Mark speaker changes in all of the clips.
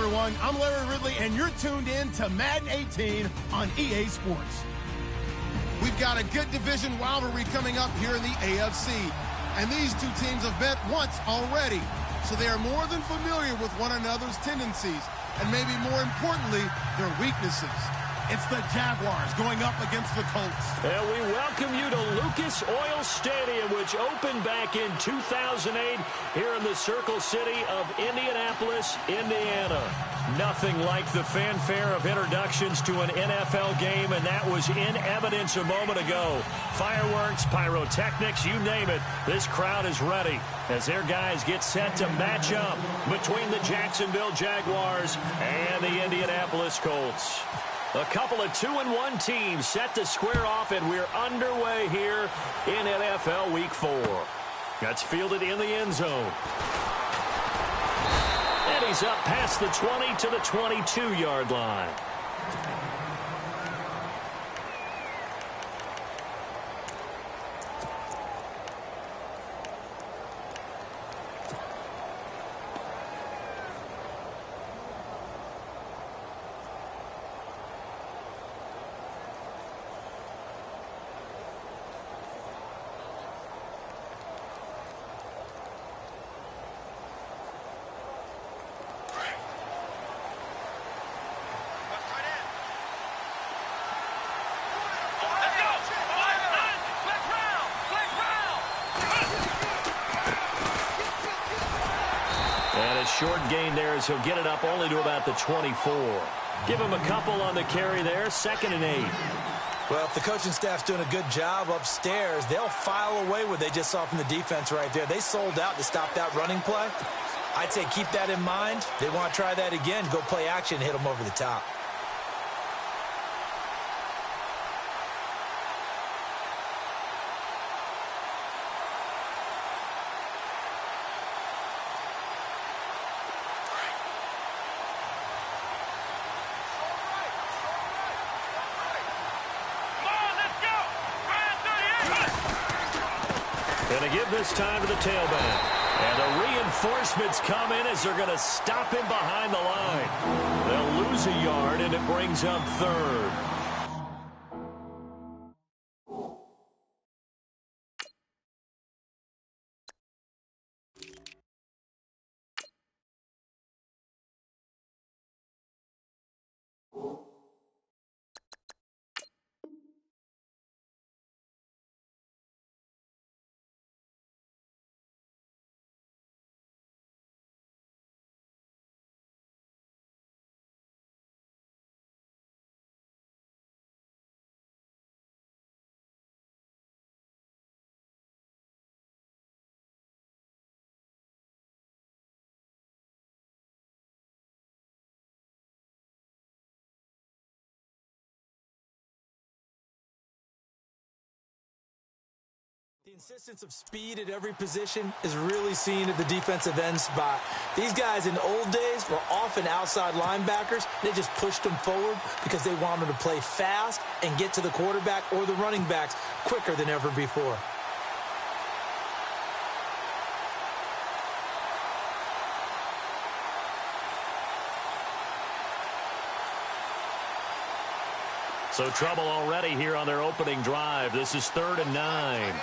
Speaker 1: everyone. I'm Larry Ridley, and you're tuned in to Madden 18 on EA Sports.
Speaker 2: We've got a good division rivalry coming up here in the AFC. And these two teams have met once already. So they are more than familiar with one another's tendencies. And maybe more importantly, their weaknesses.
Speaker 1: It's the Jaguars going up against the Colts.
Speaker 3: And we welcome you to Lucas Oil Stadium, which opened back in 2008 here in the Circle City of Indianapolis, Indiana. Nothing like the fanfare of introductions to an NFL game, and that was in evidence a moment ago. Fireworks, pyrotechnics, you name it. This crowd is ready as their guys get set to match up between the Jacksonville Jaguars and the Indianapolis Colts. A couple of 2-1 teams set to square off, and we're underway here in NFL Week 4. That's fielded in the end zone. And he's up past the 20 to the 22-yard line. Short gain there as he'll get it up only to about the 24. Give him a couple on the carry there, 2nd and 8.
Speaker 4: Well, if the coaching staff's doing a good job upstairs, they'll file away what they just saw from the defense right there. They sold out to stop that running play. I'd say keep that in mind. They want to try that again, go play action, hit them over the top.
Speaker 3: Going to give this time to the tailback. And the reinforcements come in as they're going to stop him behind the line. They'll lose a yard, and it brings up 3rd. The insistence of speed at every position is really seen at the defensive end spot. These guys in old days were often outside linebackers. They just pushed them forward because they wanted to play fast and get to the quarterback or the running backs quicker than ever before. So trouble already here on their opening drive. This is 3rd and 9.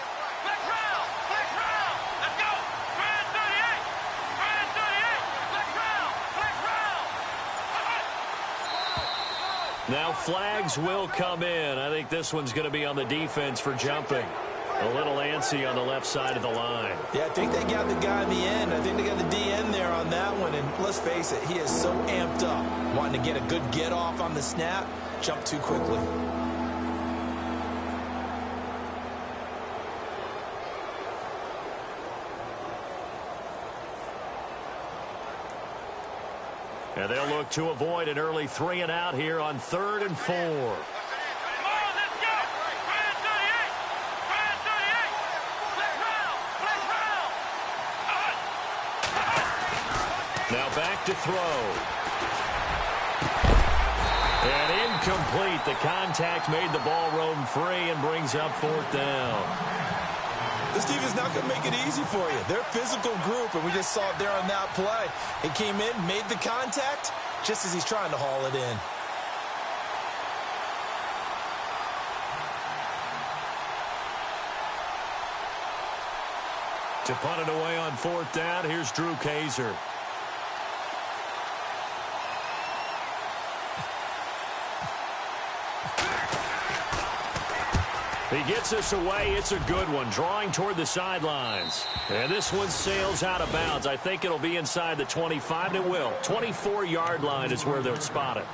Speaker 3: Now flags will come in. I think this one's going to be on the defense for jumping. A little antsy on the left side of the line. Yeah, I think they got the guy in the end. I think they got the DN there on that one. And let's face it, he is so amped up. Wanting to get a good get off on the snap. Jump too quickly. And they'll look to avoid an early 3 and out here on 3rd and 4. Now back to throw. And incomplete. The contact made the ball roam free and brings up 4th down. This team is not going to make it easy for you. They're a physical group, and we just saw it there on that play. It came in, made the contact,
Speaker 4: just as he's trying to haul it in.
Speaker 3: To punt it away on 4th down, here's Drew Kaiser. He gets this away. It's a good one, drawing toward the sidelines. And this one sails out of bounds. I think it'll be inside the 25, and it will. 24-yard line is where they'll spot it.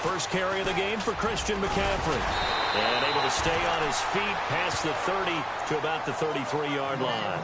Speaker 3: First carry of the game for Christian McCaffrey. And able to stay on his feet past the 30 to about the 33-yard line.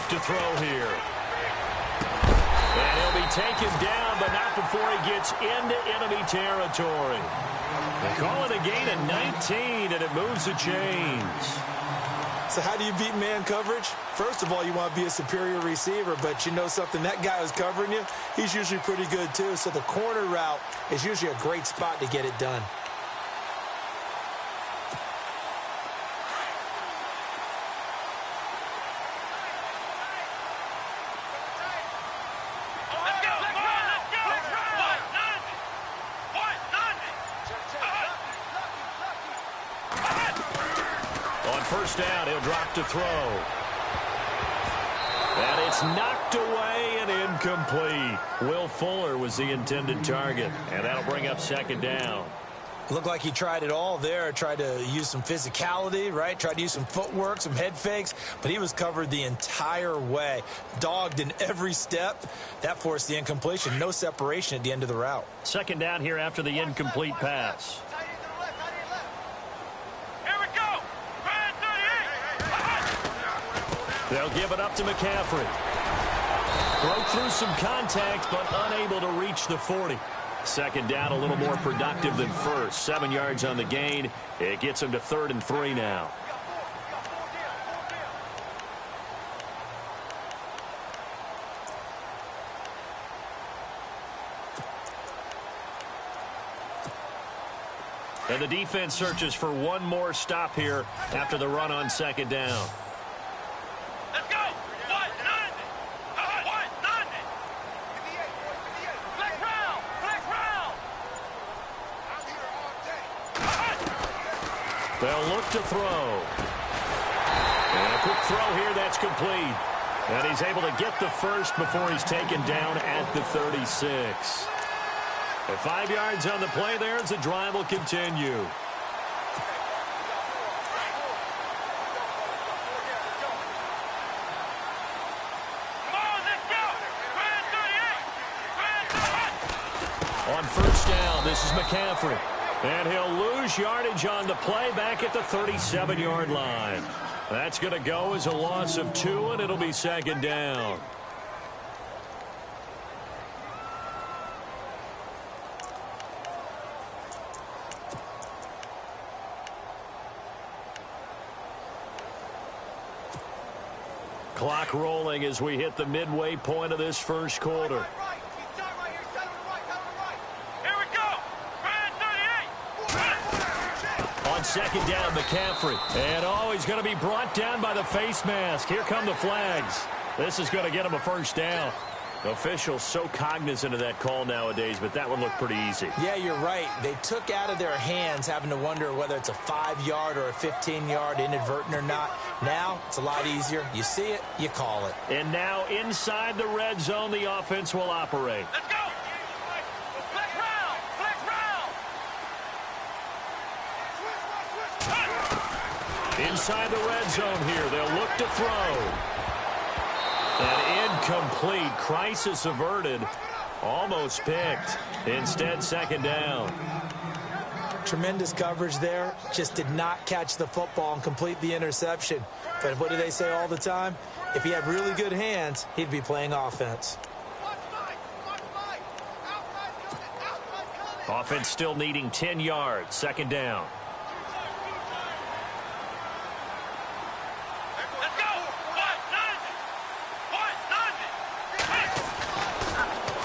Speaker 3: To throw here. And he'll be taken down, but not before he gets into enemy territory. They call it a gain of 19, and it moves the chains.
Speaker 4: So how do you beat man coverage? First of all, you want to be a superior receiver, but you know something, that guy who's covering you, he's usually pretty good too. So the corner route is usually a great spot to get it done.
Speaker 3: First down, he'll drop to throw. And it's knocked away and incomplete. Will Fuller was the intended target, and that'll bring up 2nd down.
Speaker 4: Looked like he tried it all there, tried to use some physicality, right? Tried to use some footwork, some head fakes, but he was covered the entire way. Dogged in every step. That forced the incompletion. No separation at the end of the route.
Speaker 3: 2nd down here after the incomplete pass. They'll give it up to McCaffrey. Broke through some contact, but unable to reach the 40. 2nd down, a little more productive than first. 7 yards on the gain. It gets him to 3rd and 3 now. And the defense searches for one more stop here after the run on 2nd down. They'll look to throw. And a quick throw here, that's complete. And he's able to get the first before he's taken down at the 36. And 5 yards on the play there as the drive will continue. On 1st down, this is McCaffrey. And he'll lose yardage on the play back at the 37-yard line. That's going to go as a loss of 2, and it'll be 2nd down. Clock rolling as we hit the midway point of this first quarter. On 2nd down, McCaffrey. And he's going to be brought down by the face mask. Here come the flags. This is going to get him a 1st down. Officials so cognizant of that call nowadays, but that one looked pretty easy.
Speaker 4: Yeah, you're right. They took out of their hands having to wonder whether it's a 5-yard or a 15-yard inadvertent or not. Now, it's a lot easier. You see it, you call it.
Speaker 3: And now inside the red zone, the offense will operate.
Speaker 5: Let's go! Black round!
Speaker 3: Inside the red zone here. They'll look to throw. An incomplete. Crisis averted. Almost picked. Instead, second down.
Speaker 4: Tremendous coverage there. Just did not catch the football and complete the interception. But what do they say all the time? If he had really good hands, he'd be playing offense.
Speaker 3: Offense still needing 10 yards. Second down.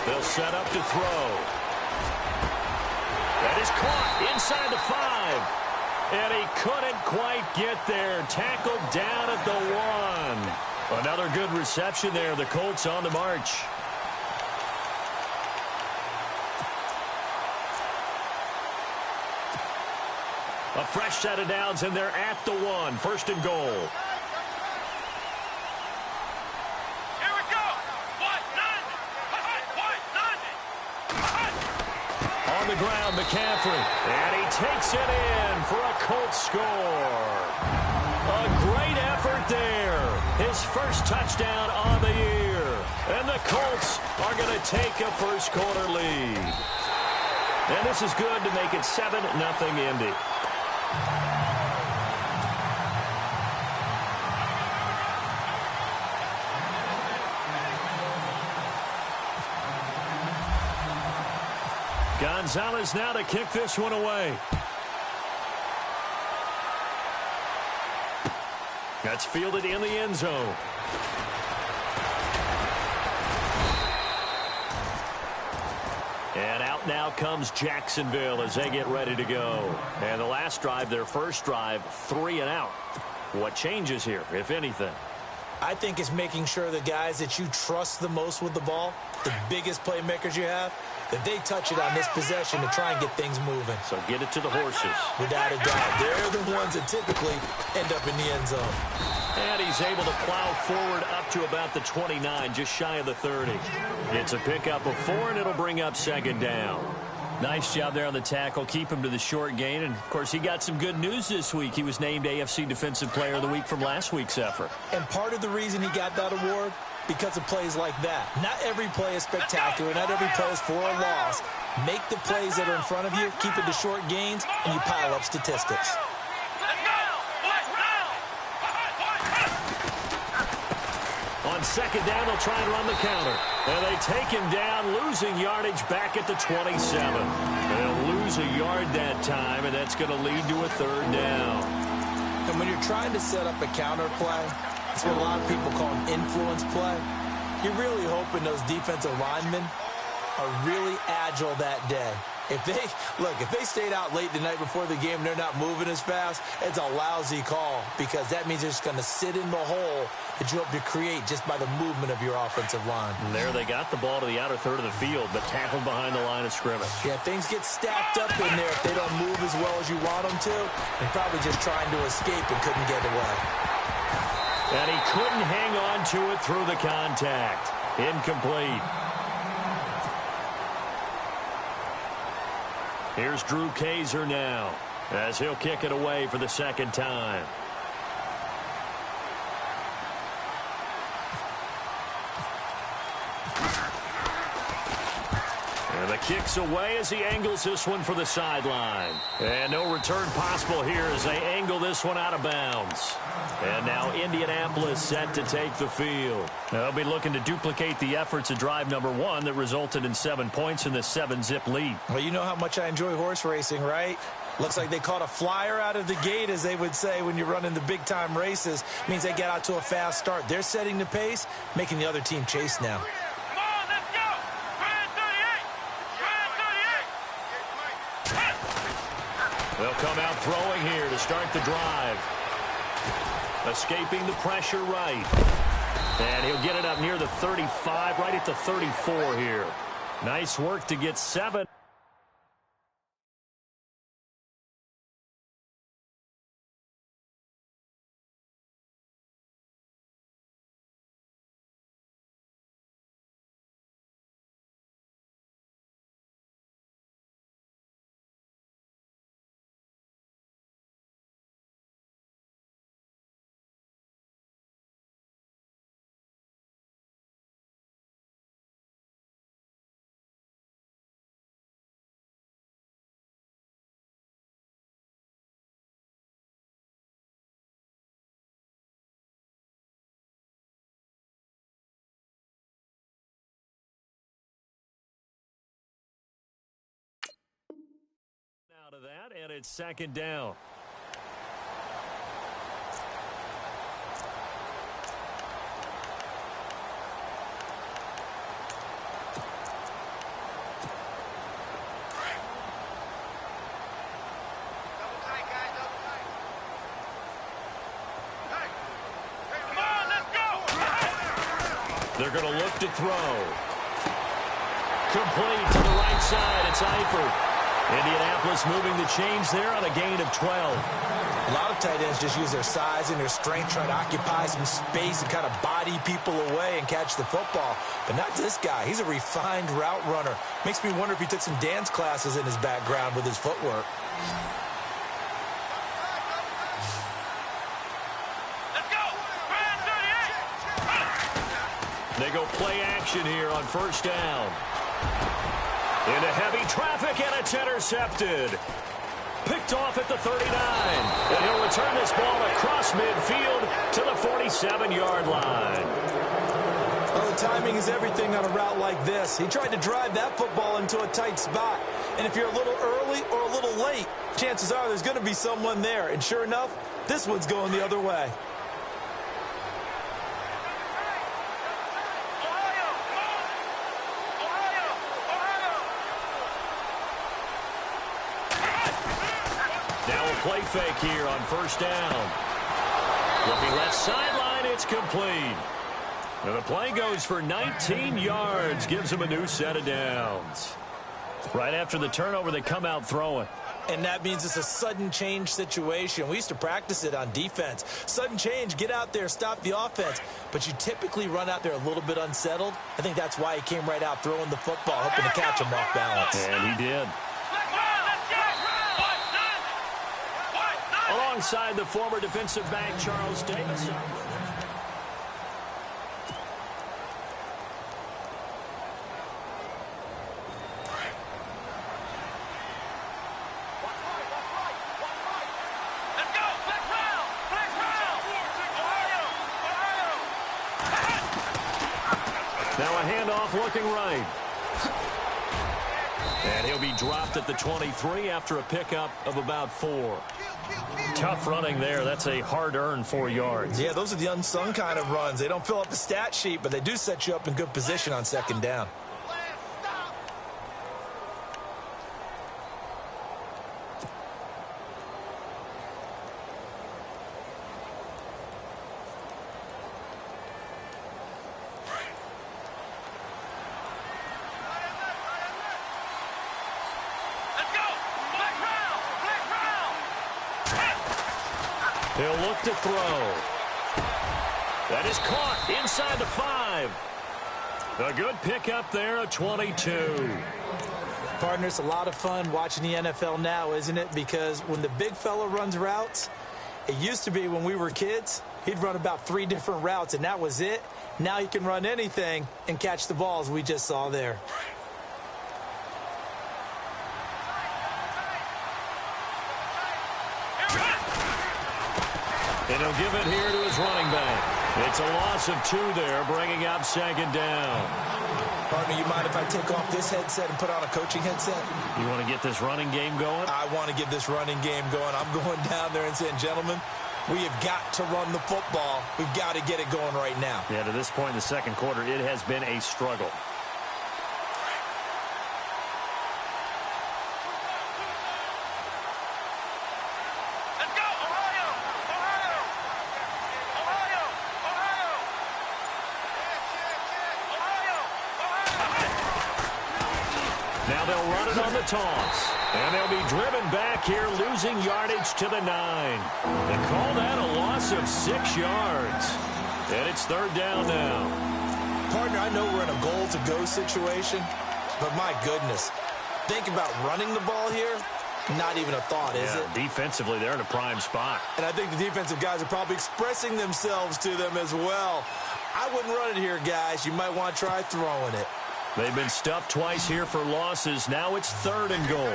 Speaker 3: They'll set up to throw. That is caught inside the 5. And he couldn't quite get there. Tackled down at the 1. Another good reception there. The Colts on the march. A fresh set of downs, and they're at the 1. First and goal. On the ground, McCaffrey. And he takes it in for a Colts score. A great effort there. His first touchdown on the year. And the Colts are going to take a first quarter lead. And this is good to make it 7-0 Indy. Gonzalez now to kick this one away. That's fielded in the end zone. And out now comes Jacksonville as they get ready to go. And the last drive, their first drive, 3 and out. What changes here, if anything?
Speaker 4: I think it's making sure the guys that you trust the most with the ball, the biggest playmakers you have, that they touch it on this possession to try and get things moving.
Speaker 3: So get it to the horses.
Speaker 4: Without a doubt. They're the ones that typically end up in the end zone.
Speaker 3: And he's able to plow forward up to about the 29, just shy of the 30. It's a pickup of 4, and it'll bring up second down. Nice job there on the tackle. Keep him to the short gain. And, of course, he got some good news this week. He was named AFC Defensive Player of the Week from last week's effort.
Speaker 4: And part of the reason he got that award, because of plays like that. Not every play is spectacular. Not every play is for a loss. Make the plays that are in front of you, keep it to short gains, and you pile up statistics.
Speaker 3: On second down, they'll try and run the counter. And they take him down, losing yardage back at the 27. They'll lose a yard that time, and that's going to lead to a third down.
Speaker 4: And when you're trying to set up a counter play, it's what a lot of people call an influence play. You're really hoping those defensive linemen are really agile that day. If they stayed out late the night before the game and they're not moving as fast, it's a lousy call because that means they're just going to sit in the hole that you hope to create just by the movement of your offensive line.
Speaker 3: And there they got the ball to the outer third of the field, but tackled behind the line of scrimmage.
Speaker 4: Yeah, things get stacked up in there if they don't move as well as you want them to, and probably just trying to escape and couldn't get away.
Speaker 3: And he couldn't hang on to it through the contact. Incomplete. Here's Drew Kaiser now as he'll kick it away for the second time. And the kick's away as he angles this one for the sideline. And no return possible here as they angle this one out of bounds. And now Indianapolis set to take the field. They'll be looking to duplicate the efforts of drive number 1 that resulted in 7 points in the 7-zip lead.
Speaker 4: Well, you know how much I enjoy horse racing, right? Looks like they caught a flyer out of the gate, as they would say when you're running the big-time races. Means they get out to a fast start. They're setting the pace, making the other team chase now.
Speaker 3: They'll come out throwing here to start the drive. Escaping the pressure right. And he'll get it up near the 35, right at the 34 here. Nice work to get 7. Out of that, and it's second down. They're going to look to throw. Complete to the right side. It's Eifert. Indianapolis moving the chains there on a gain of 12.
Speaker 4: A lot of tight ends just use their size and their strength, try to occupy some space and kind of body people away and catch the football. But not this guy. He's a refined route runner. Makes me wonder if he took some dance classes in his background with his footwork.
Speaker 3: They go play action here on first down. Into heavy traffic, and it's intercepted. Picked off at the 39. And he'll return this ball across midfield to the 47-yard line.
Speaker 4: Well, the timing is everything on a route like this. He tried to drive that football into a tight spot. And if you're a little early or a little late, chances are there's going to be someone there. And sure enough, this one's going the other way.
Speaker 3: Play fake here on first down. Looking left sideline, it's complete. And the play goes for 19 yards, gives them a new set of downs. Right after the turnover, they come out throwing.
Speaker 4: And that means it's a sudden change situation. We used to practice it on defense. Sudden change, get out there, stop the offense. But you typically run out there a little bit unsettled. I think that's why he came right out throwing the football, hoping to catch him off balance.
Speaker 3: And he did. Alongside the former defensive back, Charles Davis. Now a handoff looking right. And he'll be dropped at the 23 after a pickup of about 4. Tough running there. That's a hard-earned 4 yards.
Speaker 4: Yeah, those are the unsung kind of runs. They don't fill up the stat sheet, but they do set you up in good position on second down.
Speaker 3: He'll look to throw. That is caught inside the 5. A good pickup there, a 22.
Speaker 4: Partner, it's a lot of fun watching the NFL now, isn't it? Because when the big fella runs routes, it used to be when we were kids, he'd run about 3 different routes, and that was it. Now he can run anything and catch the balls we just saw there.
Speaker 3: And he'll give it here to his running back. It's a loss of 2 there, bringing up second down.
Speaker 4: Partner, you mind if I take off this headset and put on a coaching headset?
Speaker 3: You want to get this running game going?
Speaker 4: I want to get this running game going. I'm going down there and saying, gentlemen, we have got to run the football. We've got to get it going right now.
Speaker 3: Yeah, to this point in the second quarter, it has been a struggle. Now they'll run it on the toss. And they'll be driven back here, losing yardage to the 9. They call that a loss of 6 yards. And it's third down now.
Speaker 4: Partner, I know we're in a goal-to-go situation, but my goodness, think about running the ball here. Not even a thought, is it?
Speaker 3: Defensively, they're in a prime spot.
Speaker 4: And I think the defensive guys are probably expressing themselves to them as well. I wouldn't run it here, guys. You might want to try throwing it.
Speaker 3: They've been stuffed twice here for losses. Now it's 3rd and goal.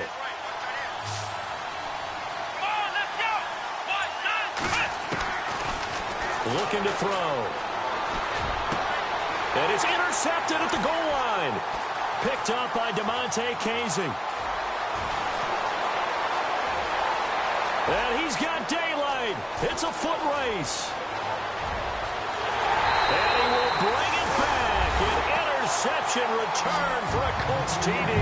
Speaker 3: Looking to throw. And it's intercepted at the goal line. Picked up by DeMonte Casey. And he's got daylight. It's a foot race. And he will bring it back. An interception return for a Colts TD.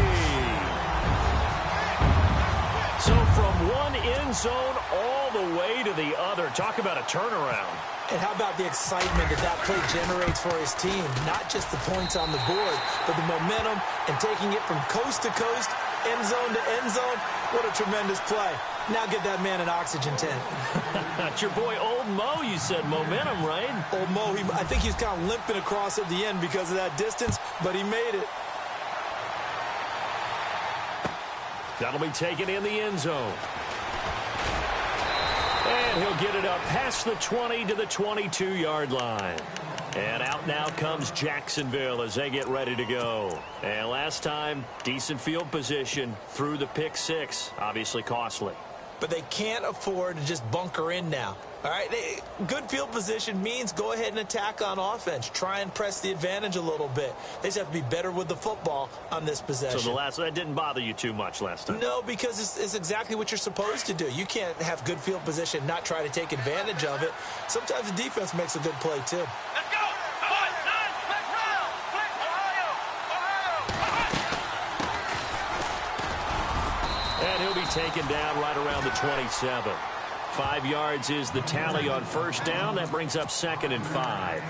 Speaker 3: So from one end zone all the way to the other. Talk about a turnaround.
Speaker 4: And how about the excitement that play generates for his team? Not just the points on the board, but the momentum and taking it from coast to coast, end zone to end zone. What a tremendous play. Now get that man an oxygen tent.
Speaker 3: It's your boy Old Mo, you said. Momentum, right?
Speaker 4: Old Mo, I think he's kind of limping across at the end because of that distance, but he made it.
Speaker 3: That'll be taken in the end zone. And he'll get it up past the 20 to the 22-yard line. And out now comes Jacksonville as they get ready to go. And last time, decent field position through the pick six. Obviously costly.
Speaker 4: But they can't afford to just bunker in now. All right, good field position means go ahead and attack on offense. Try and press the advantage a little bit. They just have to be better with the football on this possession.
Speaker 3: So that didn't bother you too much last time?
Speaker 4: No, because it's exactly what you're supposed to do. You can't have good field position, not try to take advantage of it. Sometimes the defense makes a good play, too.
Speaker 5: Let's go!
Speaker 3: And he'll be taken down right around the 27. 5 yards is the tally on first down. That brings up 2nd and 5.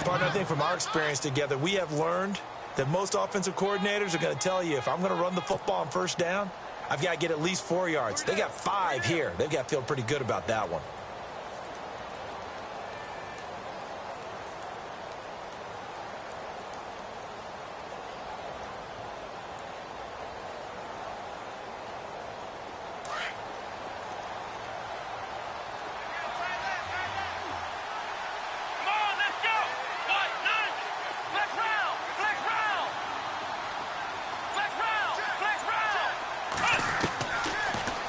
Speaker 4: Partner, I think from our experience together, we have learned that most offensive coordinators are going to tell you, if I'm going to run the football on first down, I've got to get at least 4 yards. They got 5 here. They've got to feel pretty good about that one.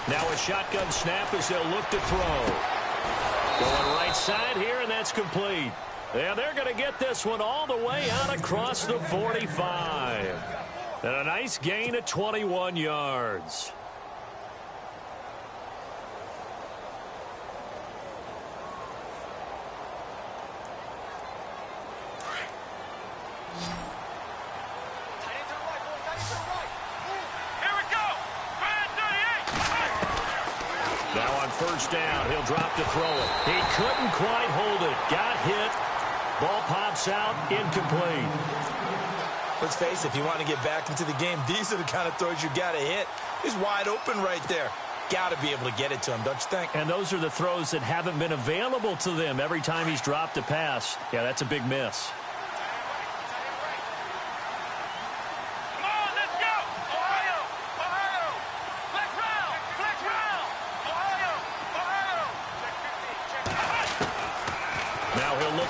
Speaker 3: Now a shotgun snap as they'll look to throw. Going right side here, and that's complete. Yeah, they're going to get this one all the way out across the 45. And a nice gain of 21 yards. First down, he'll drop to throw it. He couldn't quite hold it. Got hit. Ball pops out, incomplete.
Speaker 4: Let's face it, if you want to get back into the game, these are the kind of throws you got to hit. He's wide open right there. Got to be able to get it to him, don't you think?
Speaker 3: And those are the throws that haven't been available to them every time he's dropped a pass. Yeah, that's a big miss.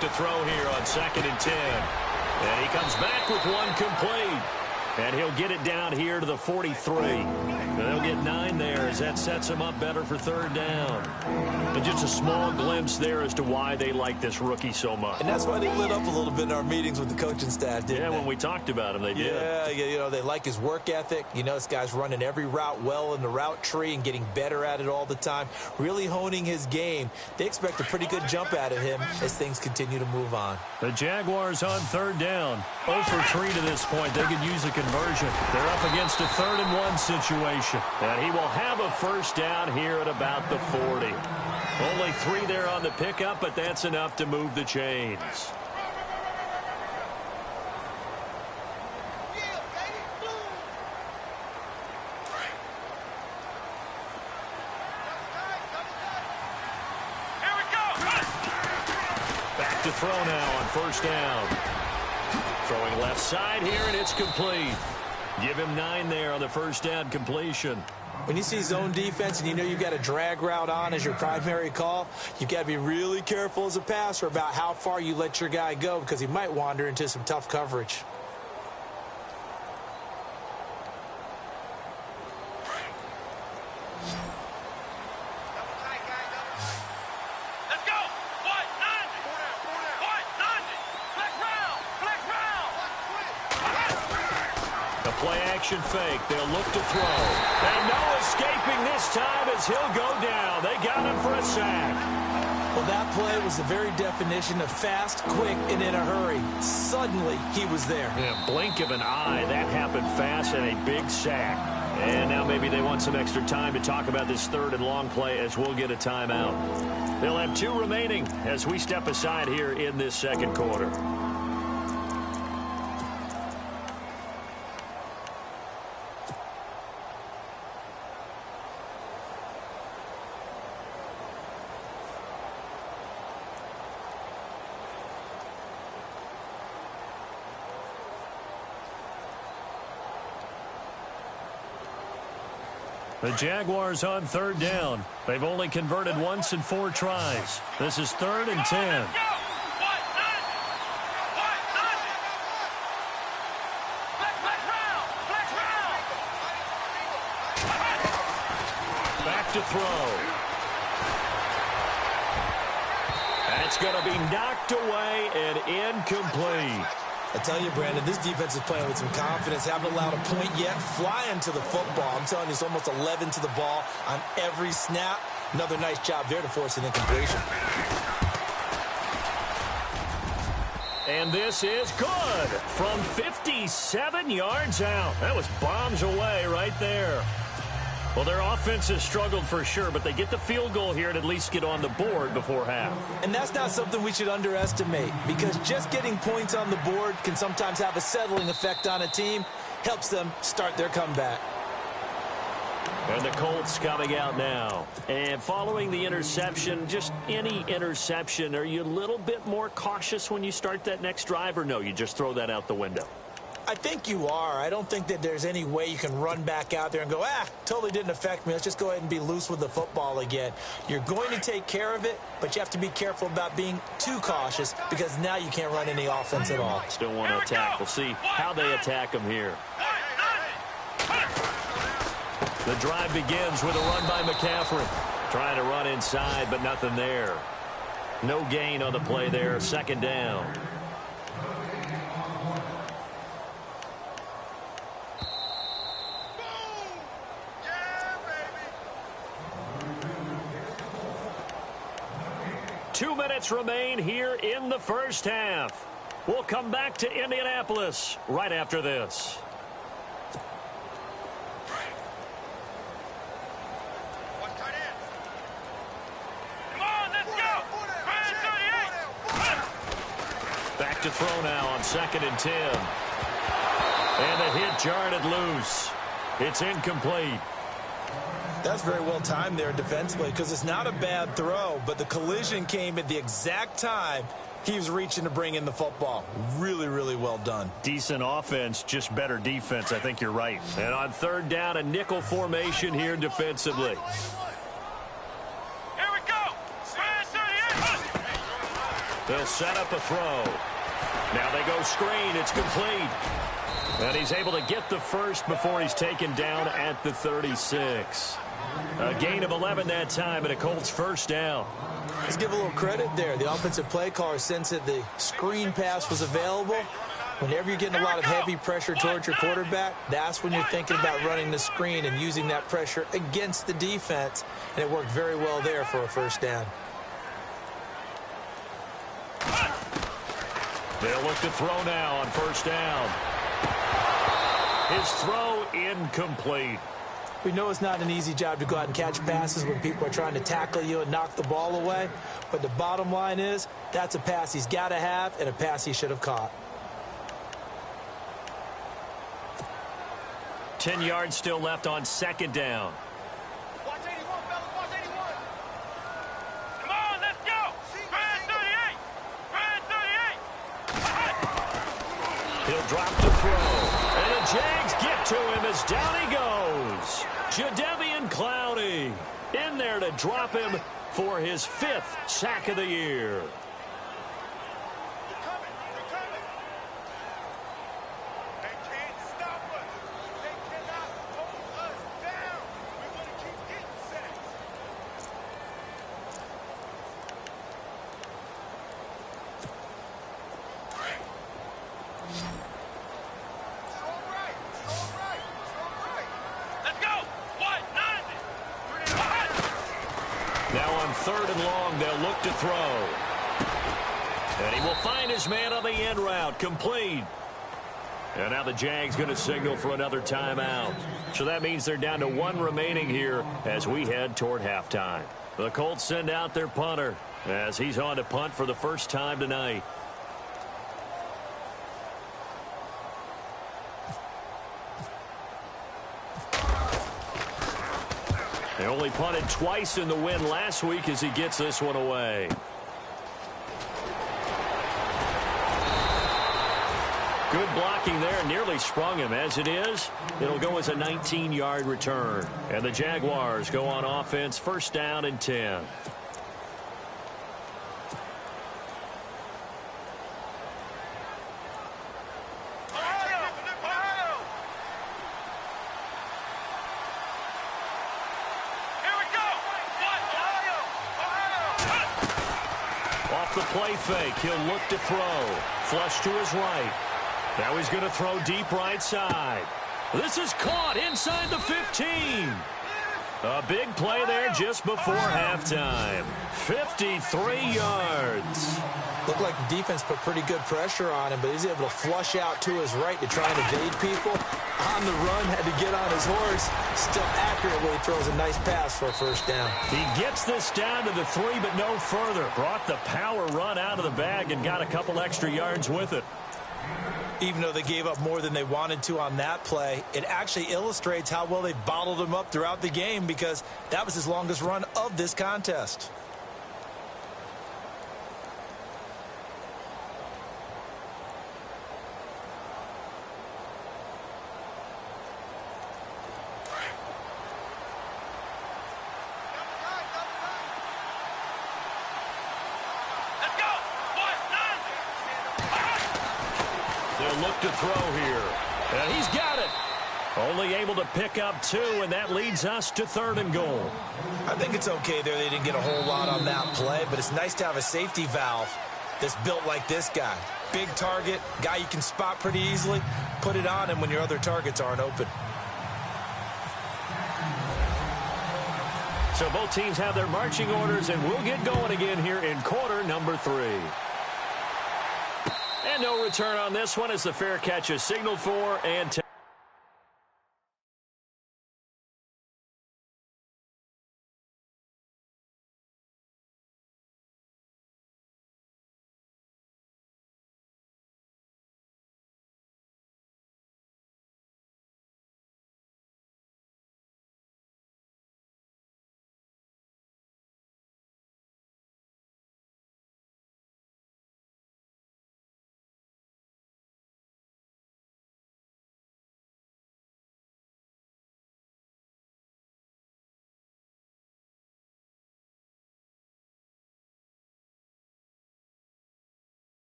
Speaker 3: To throw here on 2nd and 10. And he comes back with one complete. And he'll get it down here to the 43. And they'll get 9 there as that sets him up better for 3rd down. And just a small glimpse there as to why they like this rookie so much.
Speaker 4: And that's why they lit up a little bit in our meetings with the coaching staff, didn't they?
Speaker 3: Yeah, when we talked about him, they did.
Speaker 4: Yeah, you know, they like his work ethic. You know, this guy's running every route well in the route tree and getting better at it all the time, really honing his game. They expect a pretty good jump out of him as things continue to move on.
Speaker 3: The Jaguars on 3rd down. 0 for 3 to this point. They could use a conversion. They're up against a 3rd and 1 situation. And he will have a first down here at about the 40. Only 3 there on the pickup, but that's enough to move the chains. Back to throw now on first down. Throwing left side here, and it's complete. Give him 9 there on the first down completion.
Speaker 4: When you see zone defense and you know you've got a drag route on as your primary call, you've got to be really careful as a passer about how far you let your guy go because he might wander into some tough coverage.
Speaker 3: A play-action fake. They'll look to throw. And no escaping this time as he'll go down. They got him for a sack.
Speaker 4: Well, that play was the very definition of fast, quick, and in a hurry. Suddenly, he was there.
Speaker 3: Yeah, blink of an eye. That happened fast and a big sack. And now maybe they want some extra time to talk about this third and long play as we'll get a timeout. They'll have 2 remaining as we step aside here in this second quarter. The Jaguars on third down. They've only converted once in 4 tries. This is 3rd and 10. Back to throw. That's going to be knocked away and incomplete.
Speaker 4: I tell you, Brandon, this defense is playing with some confidence. Haven't allowed a point yet. Flying to the football. I'm telling you, it's almost 11 to the ball on every snap. Another nice job there to force an incompletion.
Speaker 3: And this is good from 57 yards out. That was bombs away right there. Well, their offense has struggled for sure, but they get the field goal here and at least get on the board before half.
Speaker 4: And that's not something we should underestimate, because just getting points on the board can sometimes have a settling effect on a team. Helps them start their comeback.
Speaker 3: And the Colts coming out now. And following the interception, just any interception, are you a little bit more cautious when you start that next drive, or no, you just throw that out the window?
Speaker 4: I think you are. I don't think that there's any way you can run back out there and go, totally didn't affect me. Let's just go ahead and be loose with the football again. You're going to take care of it, but you have to be careful about being too cautious, because now you can't run any offense at all.
Speaker 3: Still want to attack. We'll see how they attack them here. The drive begins with a run by McCaffrey. Trying to run inside, but nothing there. No gain on the play there. 2nd down. Two minutes remain here in the first half. We'll come back to Indianapolis right after this. Back to throw now on 2nd and 10. And the hit jarred loose. It's incomplete.
Speaker 4: That's very well timed there defensively, because it's not a bad throw, but the collision came at the exact time he was reaching to bring in the football. Really, really well done.
Speaker 3: Decent offense, just better defense. I think you're right. And on 3rd down, a nickel formation here defensively.
Speaker 5: Here we go.
Speaker 3: They'll set up a throw. Now they go screen. It's complete. And he's able to get the first before he's taken down at the 36. A gain of 11 that time, and a Colts 1st down.
Speaker 4: Let's give a little credit there. The offensive play caller sensed that the screen pass was available. Whenever you're getting a lot of heavy pressure towards your quarterback, that's when you're thinking about running the screen and using that pressure against the defense. And it worked very well there for a 1st down.
Speaker 3: They'll look to throw now on 1st down. His throw incomplete.
Speaker 4: We know it's not an easy job to go out and catch passes when people are trying to tackle you and knock the ball away. But the bottom line is, that's a pass he's got to have and a pass he should have caught.
Speaker 3: 10 yards still left on 2nd down.
Speaker 5: Watch 81, fellas. Watch 81. Come on, let's go. Brand 38. Brand 38.
Speaker 3: He'll drop the throw. And the Jags get to him as down he goes. Jadeveon Clowney in there to drop him for his 5th sack of the year. 3rd and long. They'll look to throw. And he will find his man on the end route. Complete. And now the Jags going to signal for another timeout. So that means they're down to 1 remaining here as we head toward halftime. The Colts send out their punter as he's on to punt for the first time tonight. They only punted twice in the win last week as he gets this one away. Good blocking there. Nearly sprung him. As it is, it'll go as a 19-yard return. And the Jaguars go on offense, 1st down and 10. Off the play fake, he'll look to throw. Flush to his right. Now he's going to throw deep right side. This is caught inside the 15. A big play there just before halftime. 53 yards.
Speaker 4: Looked like the defense put pretty good pressure on him, but he's able to flush out to his right to try and evade people. On the run, had to get on his horse. Still accurately throws a nice pass for a 1st down.
Speaker 3: He gets this down to the 3, but no further. Brought the power run out of the bag and got a couple extra yards with it.
Speaker 4: Even though they gave up more than they wanted to on that play, it actually illustrates how well they bottled him up throughout the game because that was his longest run of this contest.
Speaker 3: Look to throw here. And he's got it. Only able to pick up 2, and that leads us to 3rd and goal.
Speaker 4: I think it's okay there. They didn't get a whole lot on that play, but it's nice to have a safety valve that's built like this guy. Big target, guy you can spot pretty easily. Put it on him when your other targets aren't open.
Speaker 3: So both teams have their marching orders, and we'll get going again here in quarter number 3. And no return on this one as the fair catch is signaled for and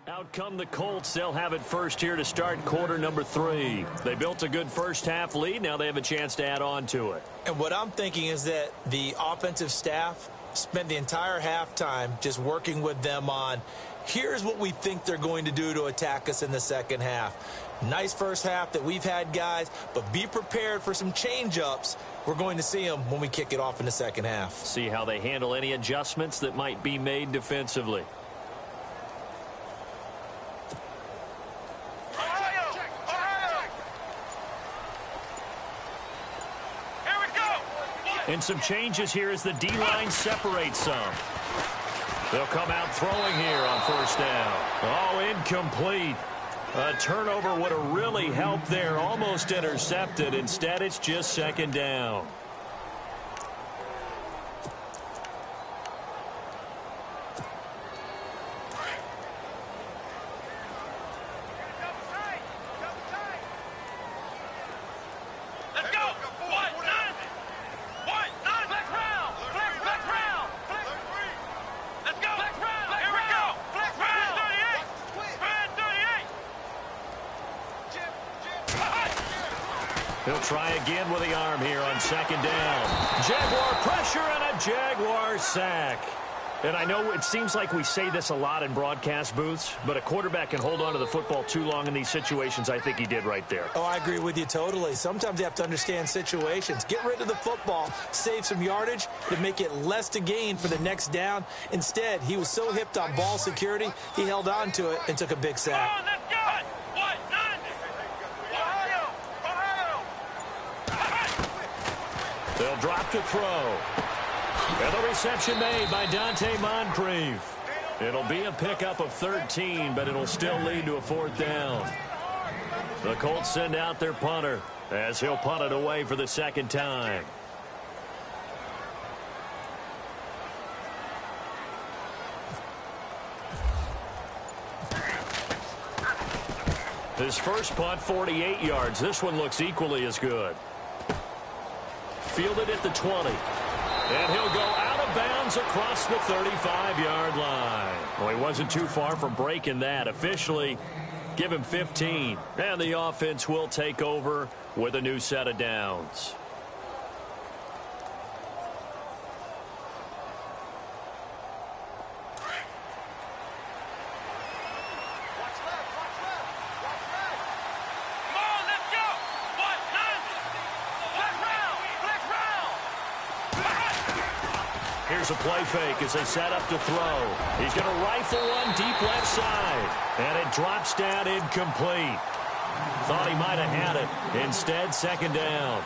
Speaker 3: Out come the Colts. They'll have it first here to start quarter number 3. They built a good first-half lead. Now they have a chance to add on to it.
Speaker 4: And what I'm thinking is that the offensive staff spent the entire halftime just working with them on, here's what we think they're going to do to attack us in the second half. Nice first half that we've had, guys, but be prepared for some change-ups. We're going to see them when we kick it off in the second half.
Speaker 3: See how they handle any adjustments that might be made defensively. And some changes here as the D-line separates some. They'll come out throwing here on first down. Oh, incomplete. A turnover would have really helped there. Almost intercepted. Instead, it's just second down. He'll try again with the arm here on second down. Jaguar pressure and a Jaguar sack. And I know it seems like we say this a lot in broadcast booths, but a quarterback can hold on to the football too long in these situations. I think he did right there.
Speaker 4: Oh, I agree with you totally. Sometimes you have to understand situations. Get rid of the football, save some yardage to make it less to gain for the next down. Instead, he was so hipped on ball security, he held on to it and took a big sack.
Speaker 3: They'll drop to throw. And the reception made by Dante Moncrief. It'll be a pickup of 13, but it'll still lead to a fourth down. The Colts send out their punter as he'll punt it away for the second time. His first punt, 48 yards. This one looks equally as good. Fielded at the 20. And he'll go out of bounds across the 35-yard line. Well, he wasn't too far from breaking that. Officially, give him 15. And the offense will take over with a new set of downs. Here's a play fake as they set up to throw. He's going to rifle one deep left side. And it drops down incomplete. Thought he might have had it. Instead, second down.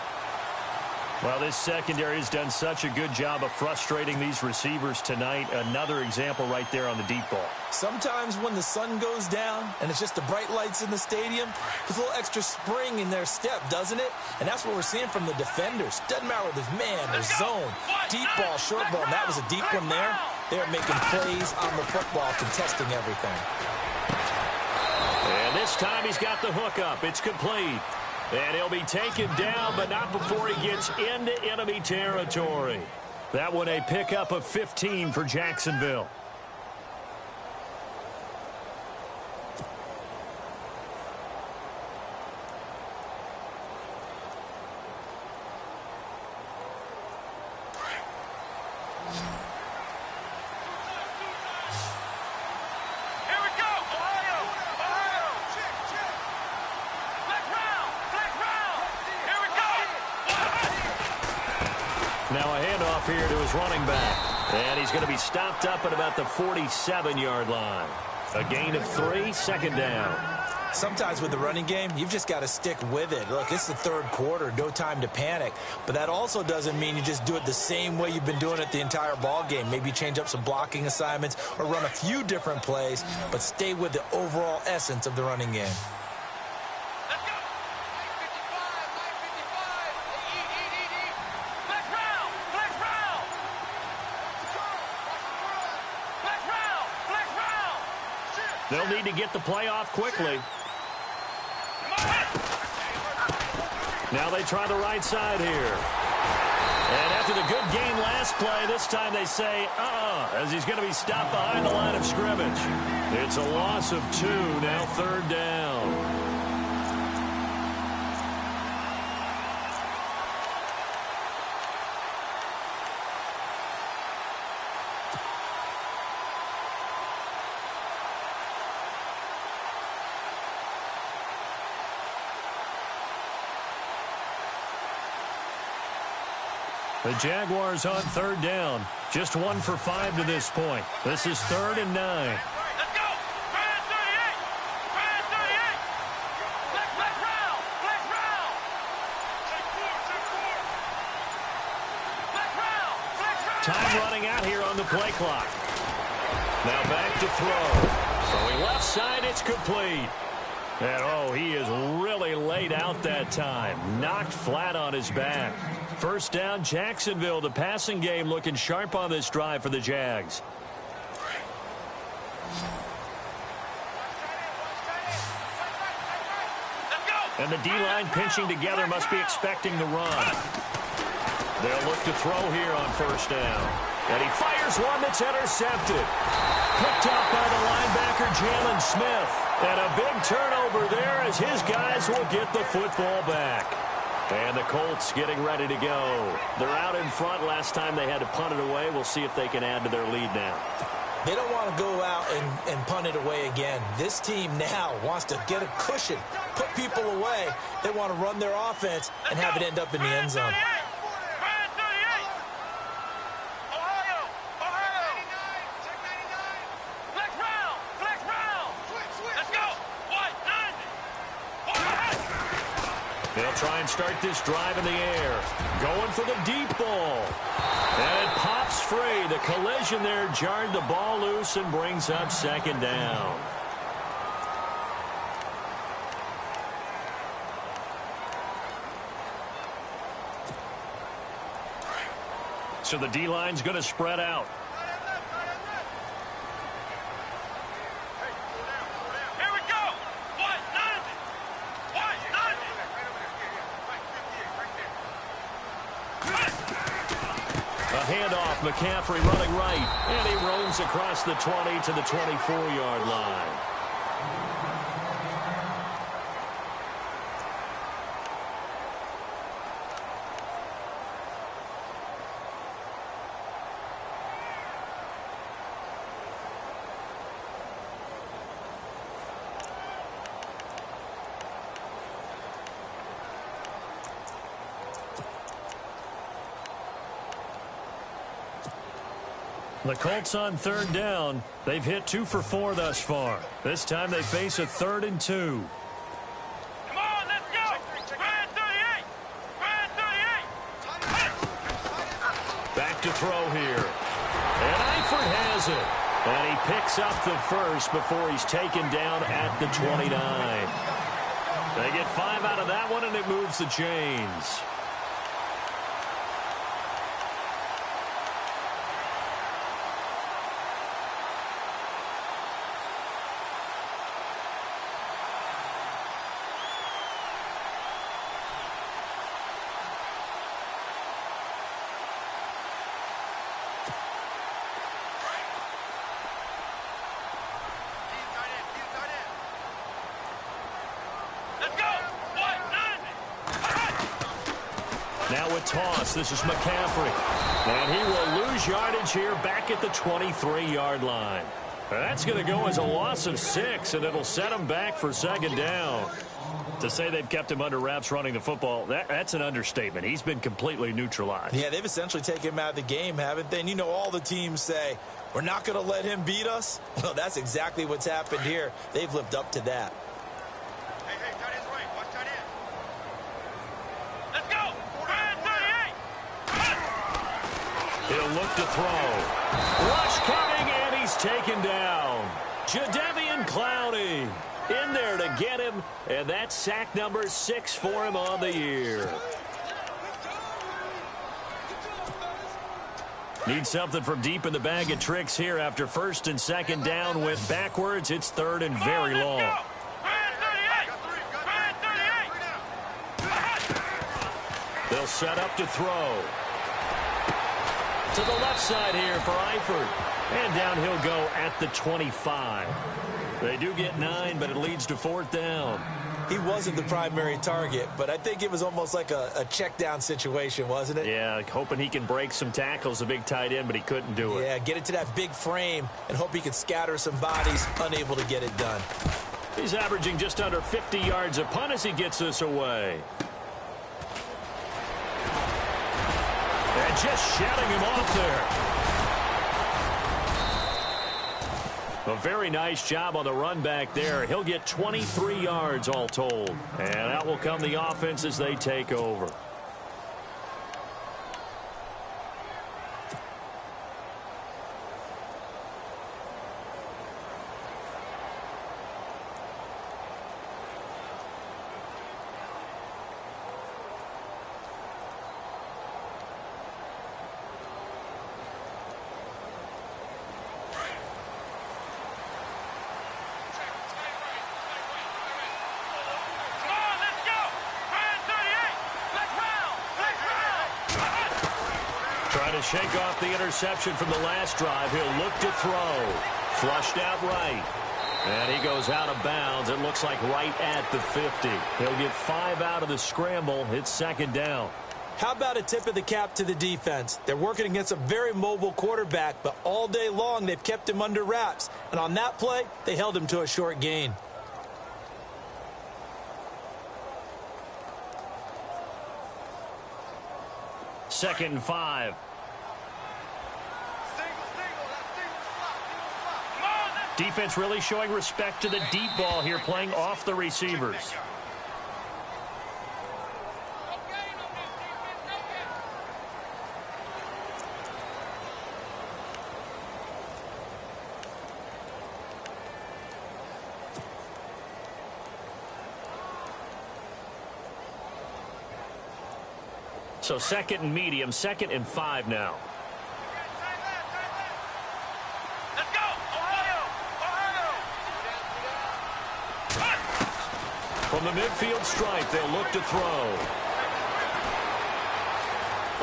Speaker 3: Well, this secondary has done such a good job of frustrating these receivers tonight. Another example right there on the deep ball.
Speaker 4: Sometimes when the sun goes down and it's just the bright lights in the stadium, there's a little extra spring in their step, doesn't it? And that's what we're seeing from the defenders. Doesn't matter whether it's man or zone, deep ball, short ball. And that was a deep one there. They're making plays on the football, contesting everything.
Speaker 3: And this time he's got the hook up. It's complete. And he'll be taken down, but not before he gets into enemy territory. That one a pickup of 15 for Jacksonville. Now a handoff here to his running back. And he's going to be stopped up at about the 47-yard line. A gain of 3, second down.
Speaker 4: Sometimes with the running game, you've just got to stick with it. Look, it's the third quarter, no time to panic. But that also doesn't mean you just do it the same way you've been doing it the entire ball game. Maybe change up some blocking assignments or run a few different plays, but stay with the overall essence of the running game.
Speaker 3: They'll need to get the play off quickly. Now they try the right side here. And after the good gain last play, this time they say, as he's going to be stopped behind the line of scrimmage. It's a loss of 2, now 3rd down. The Jaguars on 3rd down. Just 1 for 5 to this point. This is 3rd and 9.
Speaker 5: Let's go! Fire 38! Fire 38! Flex round! Flex round! Take 4! Flex round! Flex round!
Speaker 3: Time running out here on the play clock. Now back to throw. Throwing left side, it's complete. And, he is really laid out that time. Knocked flat on his back. First down, Jacksonville. The passing game looking sharp on this drive for the Jags. And the D-line pinching together, must be expecting the run. They'll look to throw here on first down. And he fires one that's intercepted. Picked up by the linebacker, Jalen Smith. And a big turnover there as his guys will get the football back. And the Colts getting ready to go. They're out in front. Last time they had to punt it away. We'll see if they can add to their lead now.
Speaker 4: They don't want to go out and punt it away again. This team now wants to get a cushion, put people away. They want to run their offense and have it end up in the end zone.
Speaker 3: They'll try and start this drive in the air. Going for the deep ball. And it pops free. The collision there jarred the ball loose and brings up 2nd down. So the D-line's going to spread out. Handoff, McCaffrey running right, and he roams across the 20 to the 24-yard line. The Colts on 3rd down. They've hit 2 for 4 thus far. This time they face a 3rd and 2.
Speaker 5: Come on, let's go! Fire 38! Fire 38!
Speaker 3: Back to throw here. And Eifert has it. And he picks up the first before he's taken down at the 29. They get 5 out of that one, and it moves the chains. Now a toss. This is McCaffrey. And he will lose yardage here back at the 23-yard line. That's going to go as a loss of 6, and it'll set him back for 2nd down. To say they've kept him under wraps running the football, that's an understatement. He's been completely neutralized.
Speaker 4: Yeah, they've essentially taken him out of the game, haven't they? And you know, all the teams say, we're not going to let him beat us. Well, that's exactly what's happened here. They've lived up to that.
Speaker 5: Hey, tight end's right. Watch tight end. Let's go! Fire 38!
Speaker 3: He'll look to throw. Rush coming, and he's taken down. Jadeveon Clowney in there to get him, and that's sack number 6 for him on the year. Need something from deep in the bag of tricks here after 1st and 2nd down. Went backwards. It's 3rd and very long. They'll set up to throw. To the left side here for Eifert. And down he'll go at the 25. They do get 9, but it leads to 4th down.
Speaker 4: He wasn't the primary target, but I think it was almost like a check down situation, wasn't it?
Speaker 3: Yeah, hoping he can break some tackles, a big tight end, but he couldn't do it.
Speaker 4: Yeah, get it to that big frame and hope he can scatter some bodies, unable to get it done.
Speaker 3: He's averaging just under 50 yards a punt as he gets this away. And just shutting him off there. A very nice job on the run back there. He'll get 23 yards all told. And out will come the offense as they take over. To shake off the interception from the last drive. He'll look to throw. Flushed out right. And he goes out of bounds. It looks like right at the 50. He'll get 5 out of the scramble. It's 2nd down.
Speaker 4: How about a tip of the cap to the defense? They're working against a very mobile quarterback, but all day long they've kept him under wraps. And on that play, they held him to a short gain.
Speaker 3: Second and 5. Defense really showing respect to the deep ball here, playing off the receivers. So 2nd and medium, 2nd and 5 now. From the midfield stripe, they'll look to throw.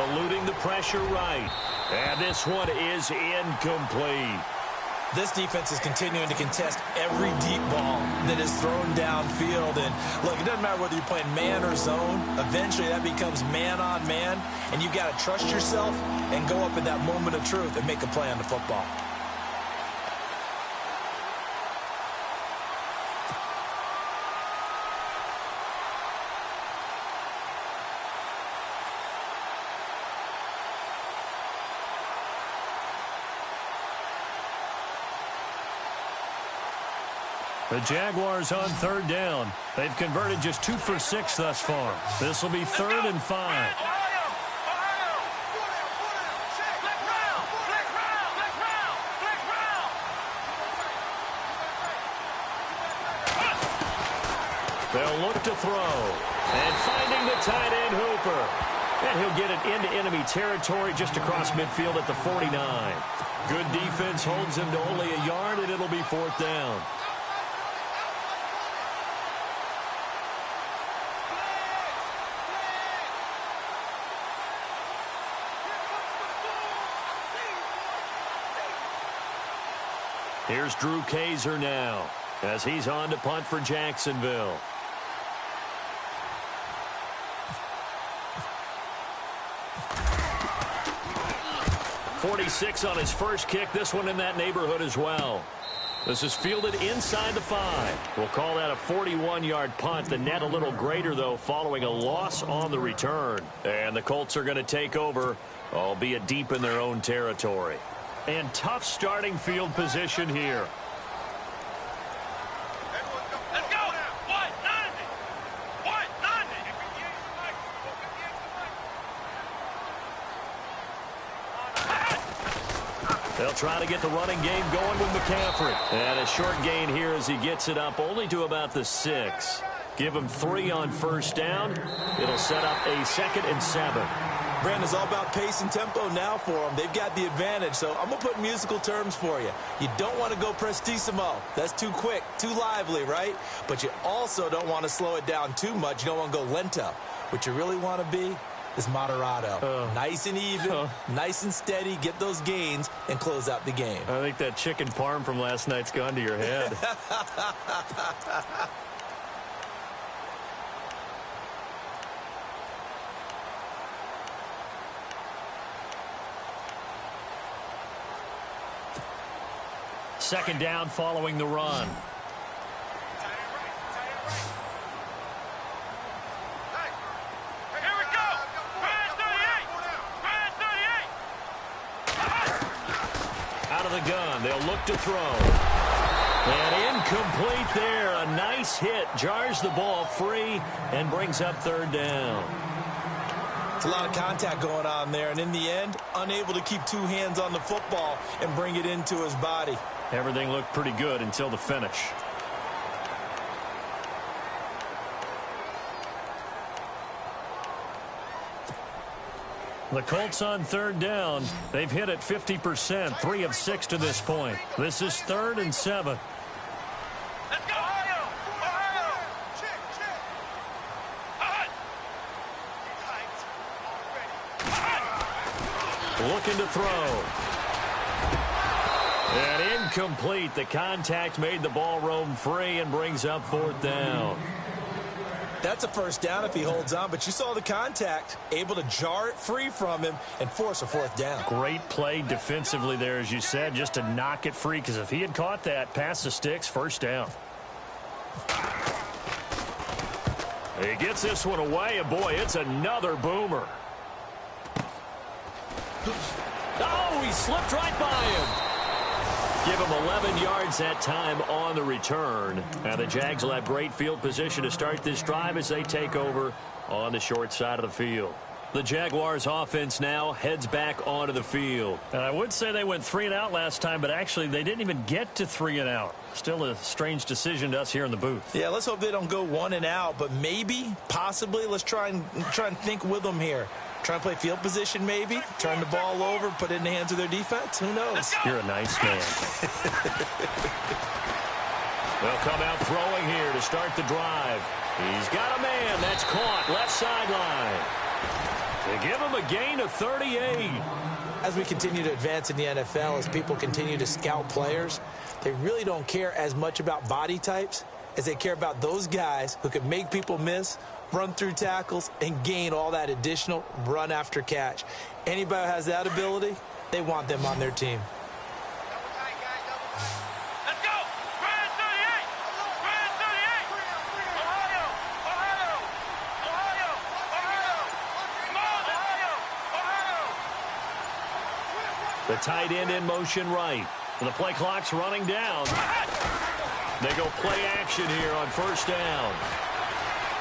Speaker 3: Eluding the pressure right. And this one is incomplete.
Speaker 4: This defense is continuing to contest every deep ball that is thrown downfield. And, look, it doesn't matter whether you're playing man or zone. Eventually, that becomes man on man. And you've got to trust yourself and go up in that moment of truth and make a play on the football.
Speaker 3: The Jaguars on 3rd down. They've converted just 2 for 6 thus far. This will be 3rd and 5. They'll look to throw. And finding the tight end Hooper. And he'll get it into enemy territory just across midfield at the 49. Good defense holds him to only a yard, and it'll be 4th down. Here's Drew Kaiser now as he's on to punt for Jacksonville. .46 on his first kick. This one in that neighborhood as well. This is fielded inside the 5. We'll call that a 41-yard punt. The net a little greater, though, following a loss on the return. And the Colts are going to take over, albeit deep in their own territory. And tough starting field position here.
Speaker 5: Let's go. What? 90. What? 90.
Speaker 3: They'll try to get the running game going with McCaffrey. And a short gain here as he gets it up only to about the 6. Give him 3 on first down. It'll set up a 2nd and 7.
Speaker 4: Brandon, it's all about pace and tempo now for them. They've got the advantage, so I'm going to put musical terms for you. You don't want to go prestissimo. That's too quick, too lively, right? But you also don't want to slow it down too much. You don't want to go lento. What you really want to be is Moderado. Nice and even, nice and steady, get those gains, and close out the game.
Speaker 3: I think that chicken parm from last night's gone to your head. Second down following the run.
Speaker 5: Here we go. Brand 38. Brand 38.
Speaker 3: Out of the gun, they'll look to throw. And incomplete there. A nice hit. Jars the ball free and brings up third down.
Speaker 4: It's a lot of contact going on there, and in the end, unable to keep two hands on the football and bring it into his body.
Speaker 3: Everything looked pretty good until the finish. The Colts on third down. They've hit it 50%, 3 of 6 to this point. This is 3rd and 7.
Speaker 5: Let's go. Ohio. Ohio. Check.
Speaker 3: Looking to throw. And incomplete. The contact made the ball roam free and brings up 4th down.
Speaker 4: That's a first down if he holds on, but you saw the contact, able to jar it free from him and force a 4th down.
Speaker 3: Great play defensively there, as you said, just to knock it free, because if he had caught that, past the sticks, first down. He gets this one away, and boy, it's another boomer. Oh, he slipped right by him. Give him 11 yards that time on the return. Now the Jags will have great field position to start this drive as they take over on the short side of the field. The Jaguars offense now heads back onto the field. And I would say they went 3 and out last time, but actually they didn't even get to 3 and out. Still a strange decision to us here in the booth.
Speaker 4: Yeah, let's hope they don't go 1 and out, but maybe, possibly, let's try and think with them here. Try and play field position maybe, turn the ball over, put it in the hands of their defense. Who knows?
Speaker 3: You're a nice man. They'll come out throwing here to start the drive. He's got a man that's caught left sideline. They give him a gain of 38.
Speaker 4: As we continue to advance in the NFL, as people continue to scout players, they really don't care as much about body types as they care about those guys who can make people miss, run through tackles, and gain all that additional run after catch. Anybody who has that ability, they want them on their team.
Speaker 5: Let's go. Brand 38. Brand 38. Ohio. Ohio. Ohio. Ohio. Come on, Ohio. Ohio.
Speaker 3: The tight end in motion right. The play clock's running down. They go play action here on first down.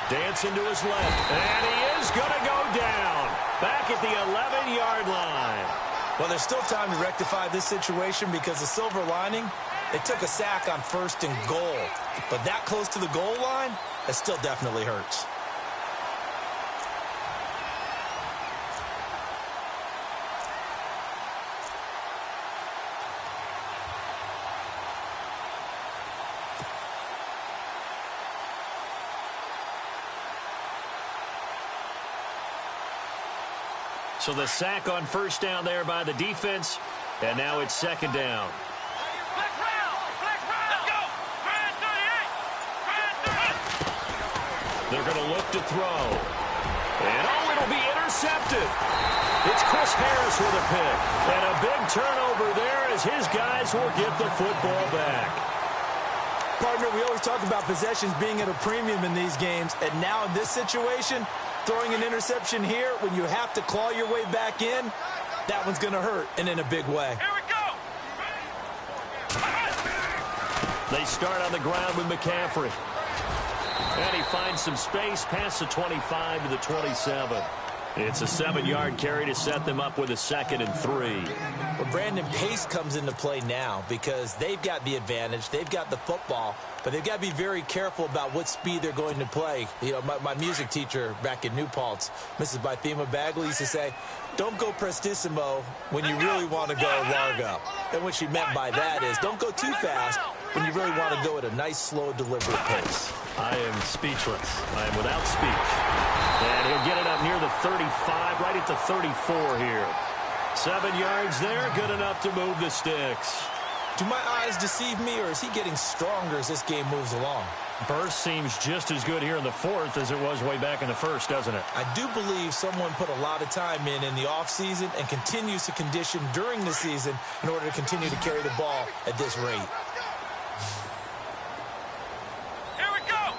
Speaker 3: Dancing to his left, and he is going to go down. Back at the 11-yard line.
Speaker 4: Well, there's still time to rectify this situation because the silver lining, they took a sack on 1st and goal. But that close to the goal line, that still definitely hurts.
Speaker 3: So the sack on first down there by the defense, and now it's second down.
Speaker 5: Let's go. Brand 38. Brand 38.
Speaker 3: They're going to look to throw. And, oh, it'll be intercepted. It's Chris Harris with a pick. And a big turnover there as his guys will get the football back.
Speaker 4: Partner, we always talk about possessions being at a premium in these games, and now in this situation, throwing an interception here when you have to claw your way back in, that one's going to hurt, and in a big way.
Speaker 5: Here we go.
Speaker 3: They start on the ground with McCaffrey. And he finds some space past the 25 to the 27. It's a 7-yard carry to set them up with a 2nd and 3.
Speaker 4: Well, Brandon, pace comes into play now because they've got the advantage. They've got the football, but they've got to be very careful about what speed they're going to play. You know, my music teacher back in New Paltz, Mrs. Bythema Bagley, used to say, don't go prestissimo when you really want to go largo. And what she meant by that is don't go too fast when you really want to go at a nice, slow, deliberate pace.
Speaker 3: I am speechless. I am without speech. And he'll get it up near the 35, right at the 34 here. 7 yards there, good enough to move the sticks.
Speaker 4: Do my eyes deceive me, or is he getting stronger as this game moves along?
Speaker 3: Burst seems just as good here in the fourth as it was way back in the first, doesn't it?
Speaker 4: I do believe someone put a lot of time in the offseason and continues to condition during the season in order to continue to carry the ball at this rate.
Speaker 5: Here we go.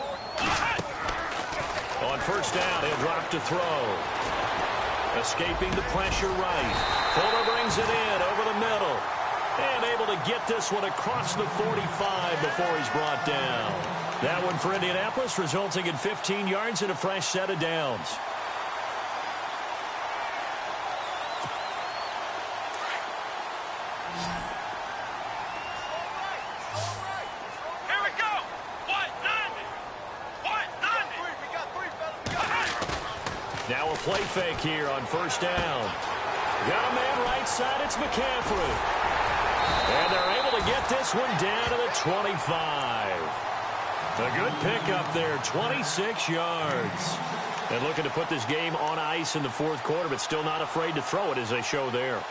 Speaker 3: On first down, he'll drop to throw. Escaping the pressure right. Fuller brings it in over the middle. And able to get this one across the 45 before he's brought down. That one for Indianapolis, resulting in 15 yards and a fresh set of downs.
Speaker 5: Here we go. What? 90. What? 90. We got three, fellas.
Speaker 3: Now a play fake here on first down. Got a man right side. It's McCaffrey. And they're able to get this one down to the 25. A good pickup there, 26 yards. And looking to put this game on ice in the fourth quarter, but still not afraid to throw it as they show there.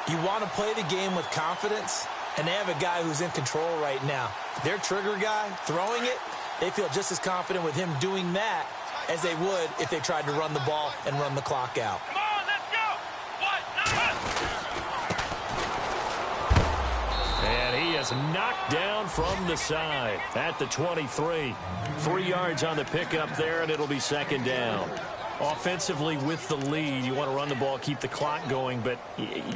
Speaker 4: You want to play the game with confidence, and they have a guy who's in control right now. Their trigger guy, throwing it, they feel just as confident with him doing that as they would if they tried to run the ball and run the clock out.
Speaker 5: Come on, let's go. What?
Speaker 3: And he is knocked down from the side at the 23. 3 yards on the pickup there, and it'll be second down. Offensively with the lead, you want to run the ball, keep the clock going, but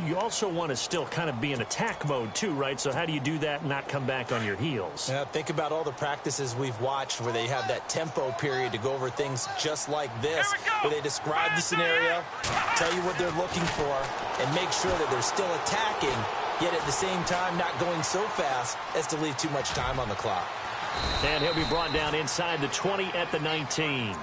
Speaker 3: you also want to still kind of be in attack mode too, right? So how do you do that and not come back on your heels?
Speaker 4: Yeah, think about all the practices we've watched where they have that tempo period to go over things just like this, where they describe the scenario, tell you what they're looking for, and make sure that they're still attacking, yet at the same time not going so fast as to leave too much time on the clock.
Speaker 3: And he'll be brought down inside the 20 at the 19.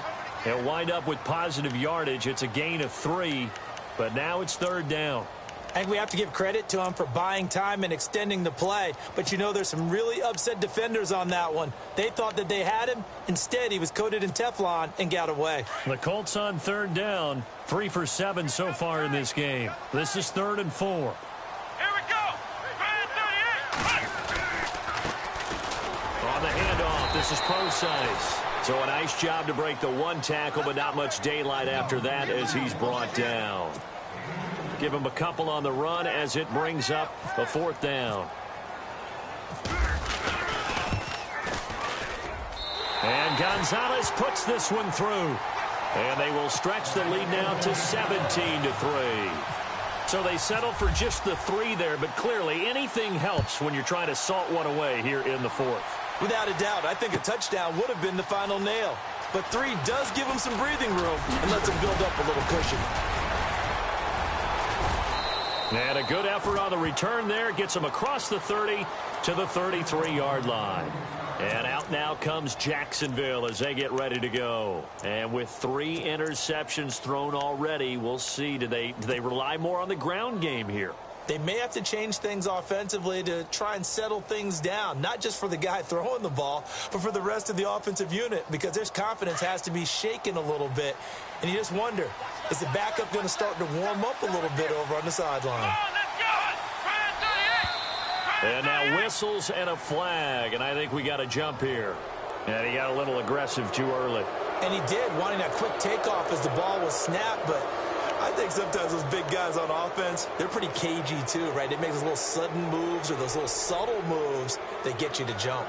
Speaker 3: He'll wind up with positive yardage. It's a gain of 3, but now it's third down.
Speaker 4: I think we have to give credit to him for buying time and extending the play. But, you know, there's some really upset defenders on that one. They thought that they had him. Instead, he was coated in Teflon and got away.
Speaker 3: The Colts on third down, 3 for 7 so far in this game. This is 3rd and 4.
Speaker 5: Here we go. Red 38.
Speaker 3: On the handoff, this is Procise. So a nice job to break the one tackle, but not much daylight after that as he's brought down. Give him a couple on the run as it brings up a 4th down. And Gonzalez puts this one through. And they will stretch the lead now to 17-3. So they settle for just the 3 there, but clearly anything helps when you're trying to salt one away here in the 4th.
Speaker 4: Without a doubt, I think a touchdown would have been the final nail. But 3 does give them some breathing room and lets them build up a little cushion.
Speaker 3: And a good effort on the return there. Gets them across the 30 to the 33-yard line. And out now comes Jacksonville as they get ready to go. And with 3 interceptions thrown already, we'll see. Do they rely more on the ground game here?
Speaker 4: They may have to change things offensively to try and settle things down, not just for the guy throwing the ball, but for the rest of the offensive unit, because their confidence has to be shaken a little bit. And you just wonder, is the backup going to start to warm up a little bit over on the sideline?
Speaker 3: And now whistles and a flag, and I think we got a jump here. And he got a little aggressive too early.
Speaker 4: And he did, wanting that quick takeoff as the ball was snapped, but I think sometimes those big guys on offense, they're pretty cagey too, right? They make those little sudden moves or those little subtle moves that get you to jump.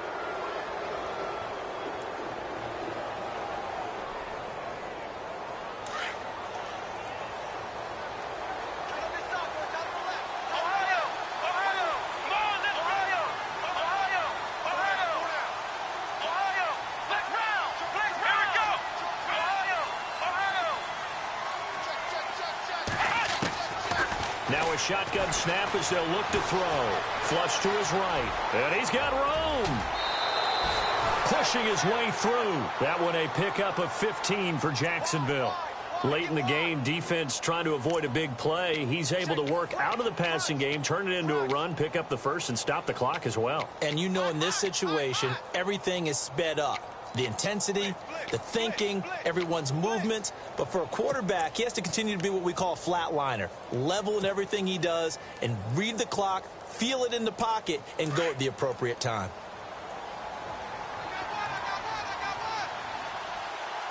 Speaker 3: Now a shotgun snap as they'll look to throw. Flush to his right. And he's got room. Pushing his way through. That one a pickup of 15 for Jacksonville. Late in the game, defense trying to avoid a big play. He's able to work out of the passing game, turn it into a run, pick up the first, and stop the clock as well.
Speaker 4: And you know in this situation, everything is sped up. the intensity, the thinking, everyone's movement. But for a quarterback, he has to continue to be what we call a flatliner, level in everything he does, and read the clock, feel it in the pocket, and go at the appropriate time.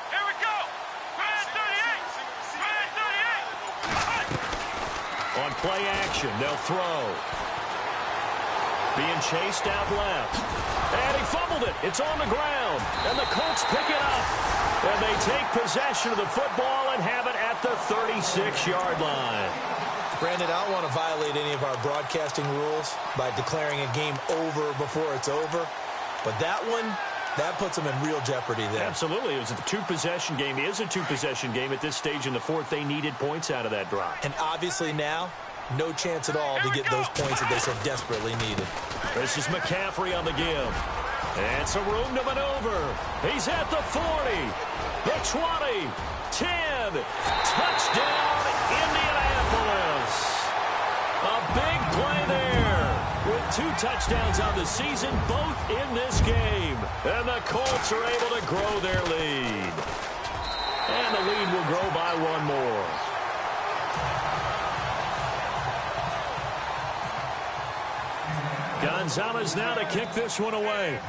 Speaker 5: Here we go. Red 38.
Speaker 3: On play action, they'll throw. Being chased out left. And he fumbled it. It's on the ground. And the Colts pick it up. And they take possession of the football and have it at the 36-yard line.
Speaker 4: Brandon, I don't want to violate any of our broadcasting rules by declaring a game over before it's over. But that one, that puts them in real jeopardy there.
Speaker 3: Absolutely. It was a two-possession game. It is a two-possession game at this stage in the fourth. They needed points out of that drive.
Speaker 4: And obviously now, no chance at all to get those points that they so desperately needed.
Speaker 3: This is McCaffrey on the give. And some room to maneuver. He's at the 40, the 20, 10. Touchdown, Indianapolis. A big play there with 2 touchdowns on the season, both in this game. And the Colts are able to grow their lead. And the lead will grow by 1 more. Gonzalez now to kick this one away.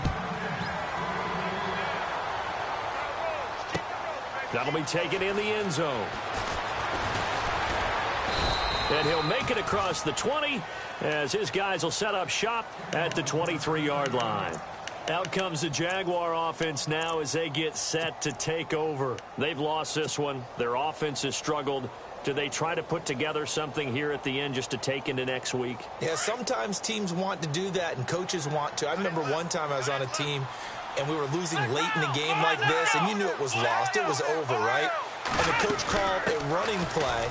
Speaker 3: That'll be taken in the end zone. And he'll make it across the 20 as his guys will set up shop at the 23-yard line. Out comes the Jaguar offense now as they get set to take over. They've lost this one. Their offense has struggled. Do they try to put together something here at the end just to take into next week?
Speaker 4: Yeah, sometimes teams want to do that and coaches want to. I remember one time I was on a team and we were losing late in the game like this, and you knew it was lost. It was over, right? And the coach called a running play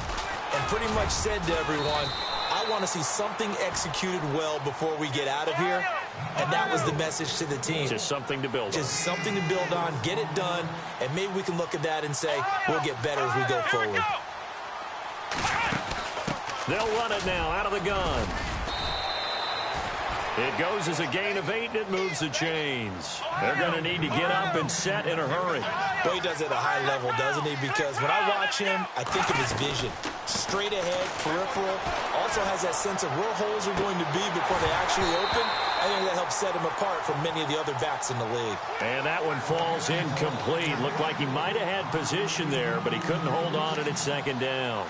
Speaker 4: and pretty much said to everyone, I want to see something executed well before we get out of here. And that was the message to the team.
Speaker 3: Just something to build on.
Speaker 4: Just something to build on, get it done, and maybe we can look at that and say, we'll get better as we go forward.
Speaker 3: They'll run it now out of the gun. It goes as a gain of 8, and it moves the chains. They're going to need to get up and set in a hurry.
Speaker 4: Well, he does it at a high level, doesn't he? Because when I watch him, I think of his vision. Straight ahead, peripheral. Also has that sense of where holes are going to be before they actually open. I think that helps set him apart from many of the other backs in the league.
Speaker 3: And that one falls incomplete. Looked like he might have had position there, but he couldn't hold on to it at second down.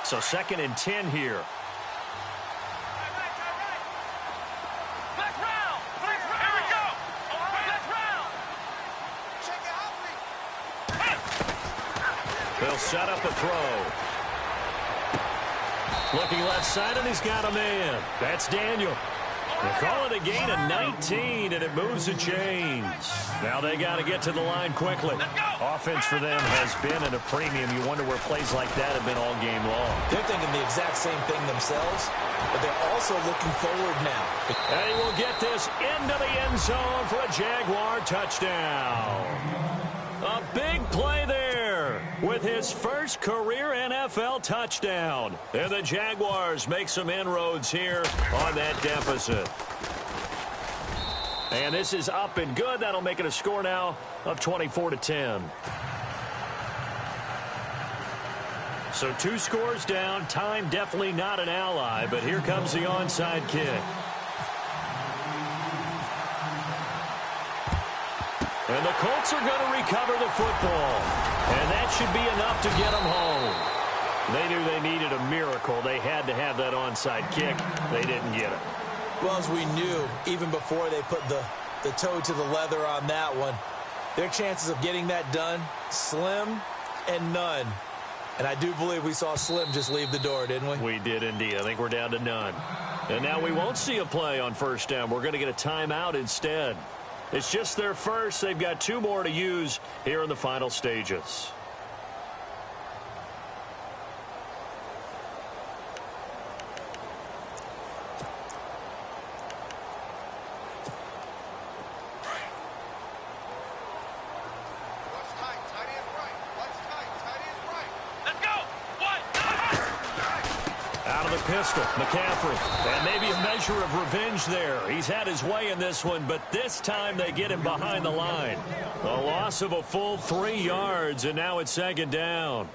Speaker 3: So 2nd and 10 here.
Speaker 5: Let's round. Here we go. Let's round. Check it out.
Speaker 3: They'll set up a throw. Looking left side, and he's got a man. That's Daniel. They call it a gain of 19, and it moves the chains. Now they got to get to the line quickly. Offense for them has been at a premium. You wonder where plays like that have been all game long.
Speaker 4: They're thinking the exact same thing themselves, but they're also looking forward now.
Speaker 3: And he will get this into the end zone for a Jaguar touchdown. A big play there with his first career NFL touchdown. And the Jaguars make some inroads here on that deficit. And this is up and good. That'll make it a score now of 24-10. So 2 scores down. Time definitely not an ally, but here comes the onside kick. And the Colts are going to recover the football. And that should be enough to get them home. They knew they needed a miracle. They had to have that onside kick. They didn't get it.
Speaker 4: Well, as we knew, even before they put the toe to the leather on that one, their chances of getting that done, slim and none. And I do believe we saw Slim just leave the door, didn't we?
Speaker 3: We did indeed. I think we're down to none. And now we won't see a play on first down. We're going to get a timeout instead. It's just their first. They've got 2 more to use here in the final stages.
Speaker 5: What's tight? Tight end right. What's tight? Tight end
Speaker 3: pistol. McCaffrey. And maybe a measure of revenge there. He's had his way in this one, but this time they get him behind the line. A loss of a full 3 yards, and now it's second down.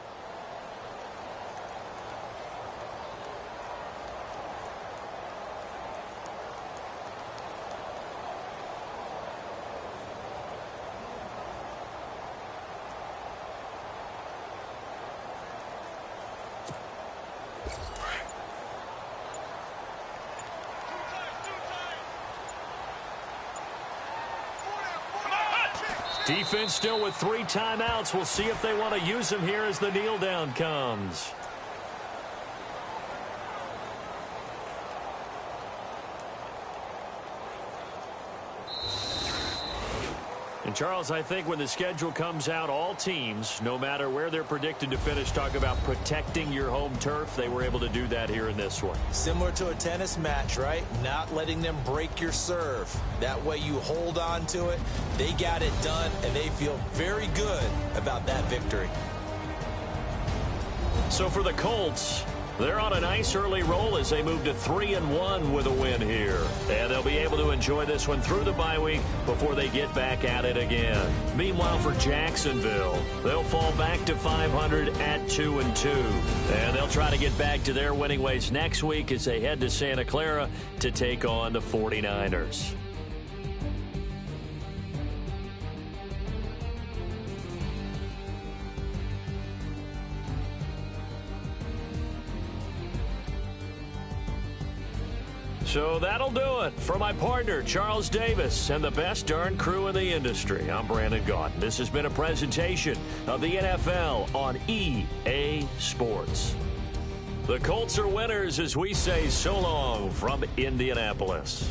Speaker 3: Defense still with 3 timeouts. We'll see if they want to use them here as the kneel down comes. And Charles, I think when the schedule comes out, all teams, no matter where they're predicted to finish, talk about protecting your home turf. They were able to do that here in this one.
Speaker 4: Similar to a tennis match, right? Not letting them break your serve. That way you hold on to it. They got it done, and they feel very good about that victory.
Speaker 3: So for the Colts, they're on a nice early roll as they move to 3-1 with a win here. And they'll be able to enjoy this one through the bye week before they get back at it again. Meanwhile, for Jacksonville, they'll fall back to 500 at 2-2. And they'll try to get back to their winning ways next week as they head to Santa Clara to take on the 49ers. So that'll do it. For my partner, Charles Davis, and the best darn crew in the industry, I'm Brandon Gaudin. This has been a presentation of the NFL on EA Sports. The Colts are winners as we say so long from Indianapolis.